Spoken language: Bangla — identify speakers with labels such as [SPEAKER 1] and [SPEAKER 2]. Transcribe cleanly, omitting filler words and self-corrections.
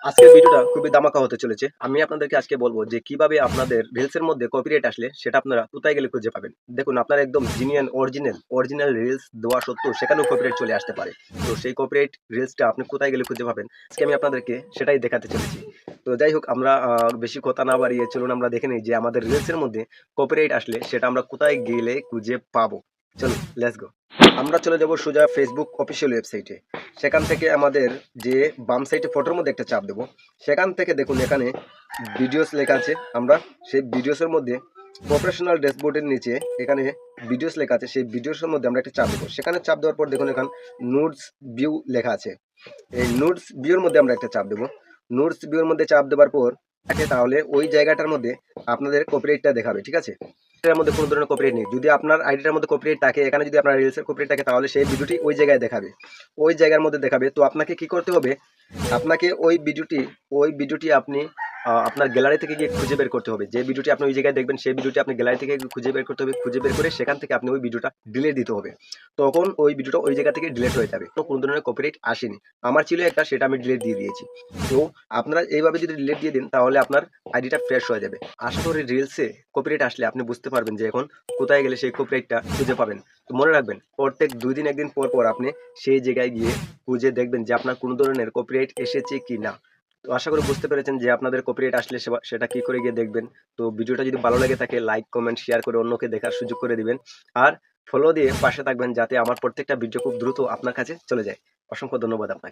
[SPEAKER 1] আজকের ভিডিওটা খুবই দামাকা হতে চলেছে। আমি আপনাদেরকে আজকে বলব যে কিভাবে আপনাদের রিলসের মধ্যে কপিরাইট আসলে সেটা আপনারা কোথায় গেলে খুঁজে পাবেন। দেখুন আপনার একদম জেনুইন অরিজিনাল রিলস দেওয়া সত্ত্বেও সেখানেও কপিরাইট চলে আসতে পারে। তো সেই কপিরাইট রিলসটা আপনি কোথায় গেলে খুঁজে পাবেন? আজকে আমি আপনাদেরকে সেটাই দেখাতে চলেছি। তো যাই হোক আমরা বেশি কথা না বাড়িয়ে চলুন আমরা দেখে নিই যে আমাদের রিলসের মধ্যে কপিরাইট আসলে সেটা আমরা কোথায় গেলে খুঁজে পাবো। চলুন লেটস গো। আমরা চলে যাব সোজা ফেসবুক অফিসিয়াল ওয়েবসাইটে। সেখান থেকে আমাদের যে বাম সাইডে ফটোর মধ্যে একটা চাপ দেবো। সেখান থেকে দেখুন এখানে ভিডিওস লেখা আছে। আমরা সেই ভিডিওসের মধ্যে প্রফেশনাল ড্যাশবোর্ডের নিচে এখানে ভিডিওস লেখা আছে। সেই ভিডিওসের মধ্যে আমরা একটা চাপ দেবো। সেখানে চাপ দেওয়ার পর দেখুন এখানে নোটস ভিউ লেখা আছে। এই নোটস ভিউর মধ্যে আমরা একটা চাপ দেবো। নোটস ভিউর মধ্যে চাপ দেওয়ার পর থাকে তাহলে ওই জায়গাটার মধ্যে আপনাদের কপিরাইটটা দেখাবে, ঠিক আছে? এটার মধ্যে কোনো ধরনের কপিরাইট নেই। যদি আপনার আইডিটার মধ্যে কপিরাইট থাকে, এখানে যদি আপনার রিলসের কপিরাইট থাকে তাহলে সেই ভিডিওটি ওই জায়গায় দেখাবে, ওই জায়গার মধ্যে দেখাবে। তো আপনাকে কি করতে হবে, আপনাকে ওই ভিডিওটি আপনি আপনার গ্যালারি থেকে গিয়ে খুঁজে বের করতে হবে। যে ভিডিওটি আপনি ওই জায়গায় দেখবেন সেই ভিডিওটি আপনি গ্যালারি থেকে খুঁজে বের করতে হবে। খুঁজে বের করে সেখান থেকে আপনি ওই ভিডিওটা ডিলিট দিতে হবে। তখন ওই ভিডিওটা ওই জায়গা থেকে ডিলিট হয়ে যাবে। তো কোনো ধরনের কপিরাইট আসেনি। আমার ছিল একটা, সেটা আমি ডিলিট দিয়ে দিয়েছি। তো আপনারা এইভাবে যদি ডিলিট দিয়ে দিন তাহলে আপনার আইডিটা ফ্রেশ হয়ে যাবে। আশা করি রিলসে কপিরাইট আসলে আপনি বুঝতে পারবেন যে এখন কোথায় গেলে সেই কপিরাইটটা খুঁজে পাবেন। তো মনে রাখবেন প্রত্যেক ২ দিন ১ দিন পর, পর আপনি সেই জায়গায় গিয়ে খুঁজে দেখবেন যে আপনার কোনো ধরনের কপিরাইট এসেছে কিনা। তো আশা করি বুঝতে পেরেছেন যে আপনাদের কপিরাইট আসলে সেটা কি করে গিয়ে দেখবেন। তো ভিডিওটা যদি ভালো লেগে থাকে লাইক, কমেন্ট, শেয়ার করে অন্যকে দেখার সুযোগ করে দিবেন। আর ফলো দিয়ে পাশে থাকবেন যাতে আমার প্রত্যেকটা ভিডিও খুব দ্রুত আপনার কাছে চলে যায়। অসংখ্য ধন্যবাদ আপনাকে।